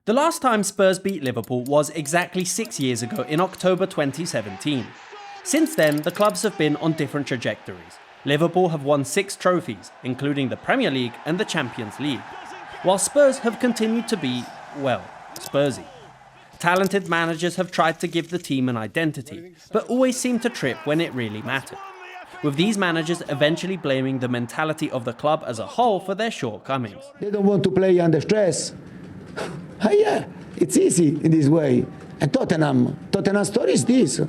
The last time Spurs beat Liverpool was exactly 6 years ago in October 2017. Since then, the clubs have been on different trajectories. Liverpool have won 6 trophies, including the Premier League and the Champions League, while Spurs have continued to be, well, Spursy. Talented managers have tried to give the team an identity, but always seem to trip when it really mattered, with these managers eventually blaming the mentality of the club as a whole for their shortcomings. They don't want to play under stress. Oh yeah, it's easy in this way. And Tottenham story is this.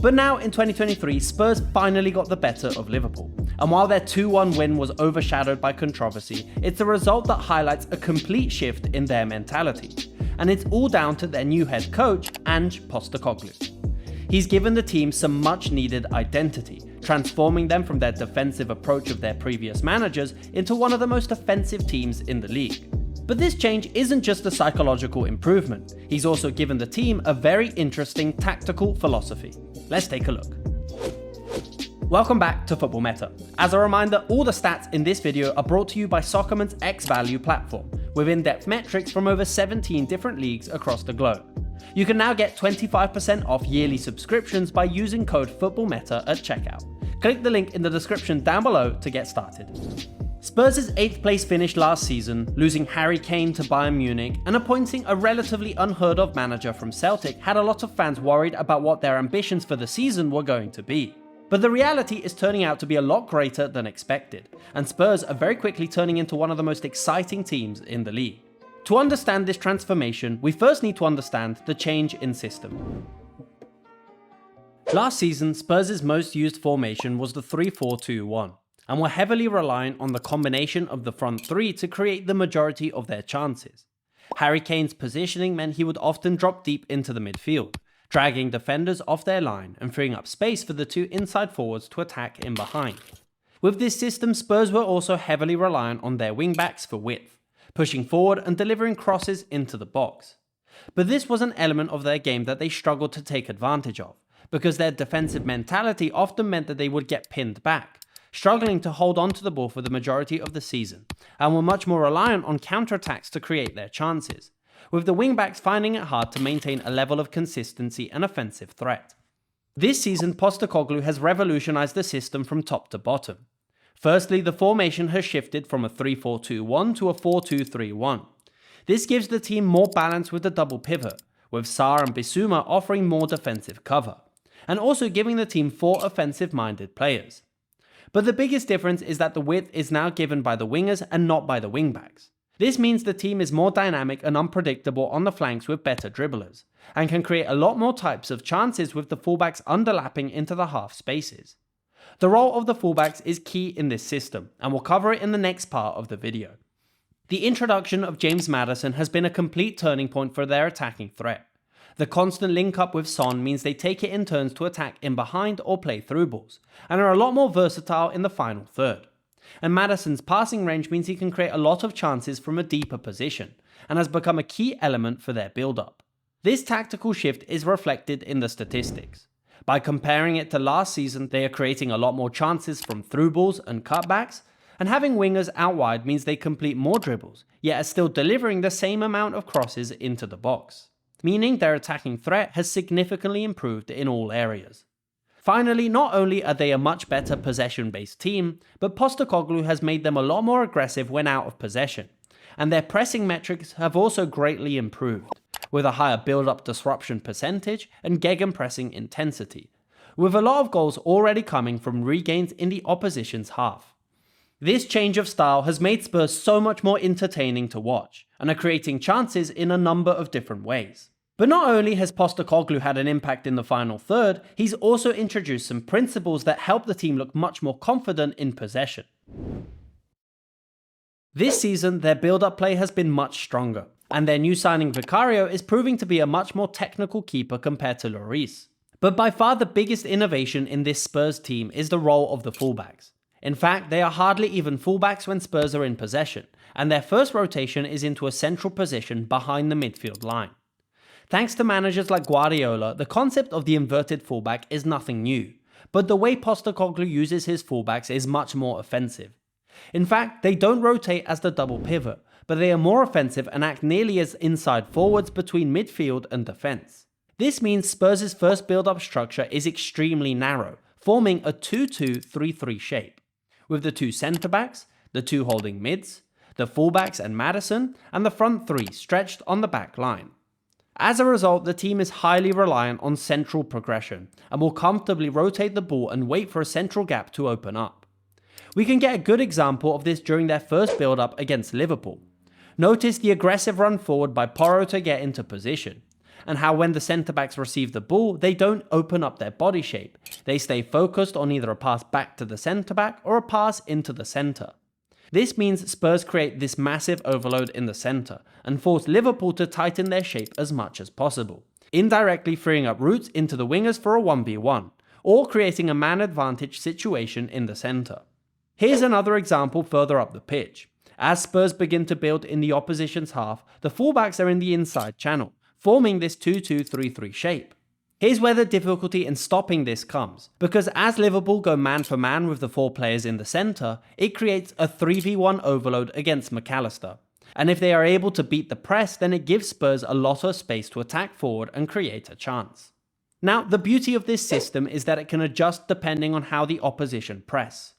But now in 2023, Spurs finally got the better of Liverpool. And while their 2-1 win was overshadowed by controversy, it's a result that highlights a complete shift in their mentality. And it's all down to their new head coach, Ange Postecoglou. He's given the team some much needed identity, transforming them from their defensive approach of their previous managers into one of the most offensive teams in the league. But this change isn't just a psychological improvement, he's also given the team a very interesting tactical philosophy. Let's take a look. Welcome back to Football Meta. As a reminder, all the stats in this video are brought to you by Soccerman's X-Value platform, with in-depth metrics from over 17 different leagues across the globe. You can now get 25% off yearly subscriptions by using code FootballMeta at checkout. Click the link in the description down below to get started. Spurs' 8th place finish last season, losing Harry Kane to Bayern Munich and appointing a relatively unheard of manager from Celtic, had a lot of fans worried about what their ambitions for the season were going to be. But the reality is turning out to be a lot greater than expected, and Spurs are very quickly turning into one of the most exciting teams in the league. To understand this transformation, we first need to understand the change in system. Last season, Spurs' most used formation was the 3-4-2-1. And were heavily reliant on the combination of the front three to create the majority of their chances. Harry Kane's positioning meant he would often drop deep into the midfield, dragging defenders off their line and freeing up space for the 2 inside forwards to attack in behind. With this system, Spurs were also heavily reliant on their wing-backs for width, pushing forward and delivering crosses into the box. But this was an element of their game that they struggled to take advantage of, because their defensive mentality often meant that they would get pinned back, struggling to hold on to the ball for the majority of the season, and were much more reliant on counterattacks to create their chances, with the wingbacks finding it hard to maintain a level of consistency and offensive threat. This season, Postecoglou has revolutionized the system from top to bottom. Firstly, the formation has shifted from a 3-4-2-1 to a 4-2-3-1. This gives the team more balance with the double pivot, with Sarr and Bissouma offering more defensive cover, and also giving the team 4 offensive-minded players. But the biggest difference is that the width is now given by the wingers and not by the wingbacks. This means the team is more dynamic and unpredictable on the flanks with better dribblers, and can create a lot more types of chances with the fullbacks underlapping into the half spaces. The role of the fullbacks is key in this system, and we'll cover it in the next part of the video. The introduction of James Maddison has been a complete turning point for their attacking threat. The constant link-up with Son means they take it in turns to attack in behind or play through balls, and are a lot more versatile in the final third. And Maddison's passing range means he can create a lot of chances from a deeper position, and has become a key element for their build-up. This tactical shift is reflected in the statistics. By comparing it to last season, they are creating a lot more chances from through balls and cutbacks, and having wingers out wide means they complete more dribbles, yet are still delivering the same amount of crosses into the box, meaning their attacking threat has significantly improved in all areas. Finally, not only are they a much better possession-based team, but Postecoglou has made them a lot more aggressive when out of possession, and their pressing metrics have also greatly improved, with a higher build-up disruption percentage and gegenpressing intensity, with a lot of goals already coming from regains in the opposition's half. This change of style has made Spurs so much more entertaining to watch, and are creating chances in a number of different ways. But not only has Postecoglou had an impact in the final third, he's also introduced some principles that help the team look much more confident in possession. This season, their build-up play has been much stronger, and their new signing Vicario is proving to be a much more technical keeper compared to Lloris. But by far the biggest innovation in this Spurs team is the role of the fullbacks. In fact, they are hardly even fullbacks when Spurs are in possession, and their first rotation is into a central position behind the midfield line. Thanks to managers like Guardiola, the concept of the inverted fullback is nothing new, but the way Postecoglou uses his fullbacks is much more offensive. In fact, they don't rotate as the double pivot, but they are more offensive and act nearly as inside forwards between midfield and defence. This means Spurs' first build-up structure is extremely narrow, forming a 2-2-3-3 shape, with the two centre-backs, the two holding mids, the fullbacks and Maddison, and the front three stretched on the back line. As a result, the team is highly reliant on central progression, and will comfortably rotate the ball and wait for a central gap to open up. We can get a good example of this during their first build-up against Liverpool. Notice the aggressive run forward by Porro to get into position, and how when the centre-backs receive the ball, they don't open up their body shape. They stay focused on either a pass back to the centre-back or a pass into the centre. This means Spurs create this massive overload in the centre, and force Liverpool to tighten their shape as much as possible, indirectly freeing up routes into the wingers for a 1v1, or creating a man advantage situation in the centre. Here's another example further up the pitch. As Spurs begin to build in the opposition's half, the fullbacks are in the inside channel, forming this 2-2-3-3 shape. Here's where the difficulty in stopping this comes, because as Liverpool go man for man with the four players in the centre, it creates a 3v1 overload against McAllister. And if they are able to beat the press, then it gives Spurs a lot of space to attack forward and create a chance. Now, the beauty of this system is that it can adjust depending on how the opposition press.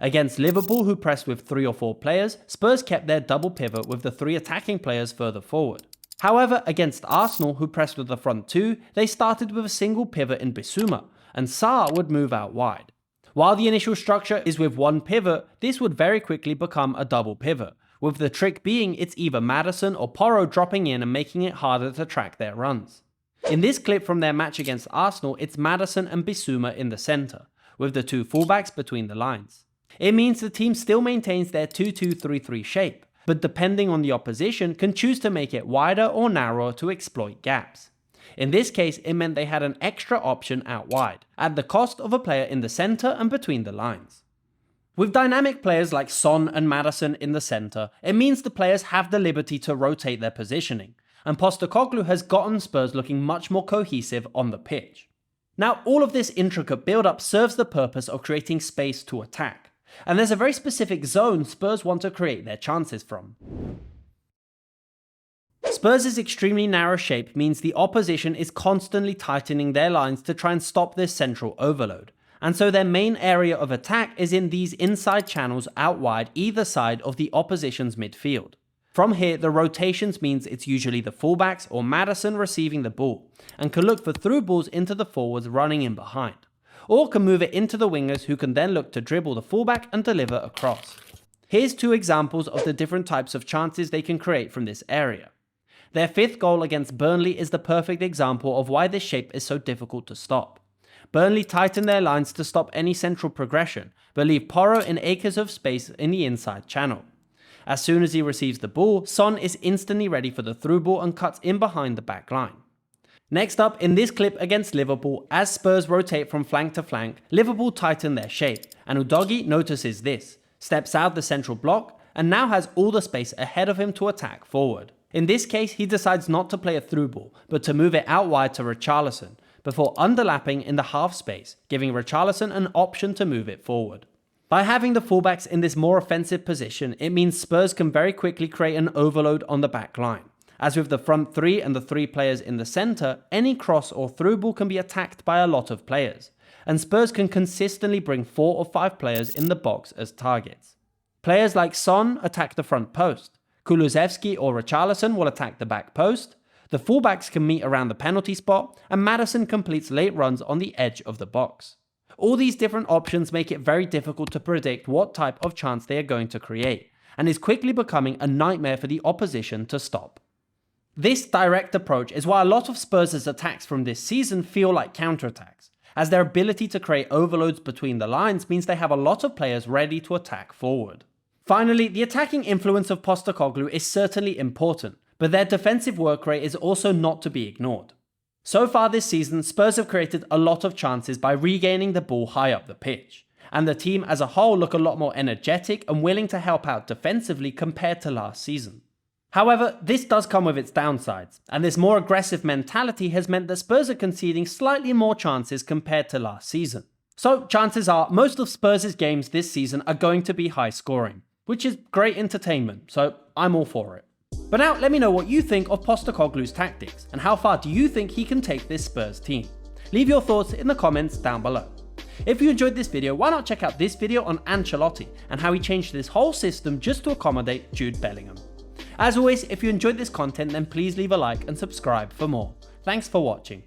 Against Liverpool, who pressed with 3 or 4 players, Spurs kept their double pivot with the 3 attacking players further forward. However, against Arsenal, who pressed with the front 2, they started with a single pivot in Bissouma, and Sarr would move out wide. While the initial structure is with one pivot, this would very quickly become a double pivot, with the trick being it's either Maddison or Porro dropping in and making it harder to track their runs. In this clip from their match against Arsenal, it's Maddison and Bissouma in the centre, with the two fullbacks between the lines. It means the team still maintains their 2-2-3-3 shape, but depending on the opposition can choose to make it wider or narrower to exploit gaps. In this case, it meant they had an extra option out wide, at the cost of a player in the centre and between the lines. With dynamic players like Son and Maddison in the centre, it means the players have the liberty to rotate their positioning, and Postecoglou has gotten Spurs looking much more cohesive on the pitch. Now, all of this intricate build-up serves the purpose of creating space to attack, and there's a very specific zone Spurs want to create their chances from. Spurs' extremely narrow shape means the opposition is constantly tightening their lines to try and stop this central overload, and so their main area of attack is in these inside channels out wide either side of the opposition's midfield. From here, the rotations means it's usually the fullbacks or Maddison receiving the ball, and can look for through balls into the forwards running in behind, or can move it into the wingers who can then look to dribble the fullback and deliver across. Here's 2 examples of the different types of chances they can create from this area. Their 5th goal against Burnley is the perfect example of why this shape is so difficult to stop. Burnley tighten their lines to stop any central progression, but leave Porro in acres of space in the inside channel. As soon as he receives the ball, Son is instantly ready for the through ball and cuts in behind the back line. Next up, in this clip against Liverpool, as Spurs rotate from flank to flank, Liverpool tighten their shape, and Udogie notices this, steps out the central block, and now has all the space ahead of him to attack forward. In this case, he decides not to play a through ball, but to move it out wide to Richarlison, before underlapping in the half space, giving Richarlison an option to move it forward. By having the fullbacks in this more offensive position, it means Spurs can very quickly create an overload on the back line. As with the front 3 and the 3 players in the centre, any cross or through ball can be attacked by a lot of players, and Spurs can consistently bring 4 or 5 players in the box as targets. Players like Son attack the front post, Kulusevski or Richarlison will attack the back post, the fullbacks can meet around the penalty spot, and Maddison completes late runs on the edge of the box. All these different options make it very difficult to predict what type of chance they are going to create, and is quickly becoming a nightmare for the opposition to stop. This direct approach is why a lot of Spurs' attacks from this season feel like counterattacks, as their ability to create overloads between the lines means they have a lot of players ready to attack forward. Finally, the attacking influence of Postecoglou is certainly important, but their defensive work rate is also not to be ignored. So far this season, Spurs have created a lot of chances by regaining the ball high up the pitch, and the team as a whole look a lot more energetic and willing to help out defensively compared to last season. However, this does come with its downsides, and this more aggressive mentality has meant that Spurs are conceding slightly more chances compared to last season. So chances are most of Spurs' games this season are going to be high scoring, which is great entertainment, so I'm all for it. But now let me know what you think of Postecoglou's tactics and how far do you think he can take this Spurs team? Leave your thoughts in the comments down below. If you enjoyed this video, why not check out this video on Ancelotti and how he changed this whole system just to accommodate Jude Bellingham. As always, if you enjoyed this content then please leave a like and subscribe for more. Thanks for watching.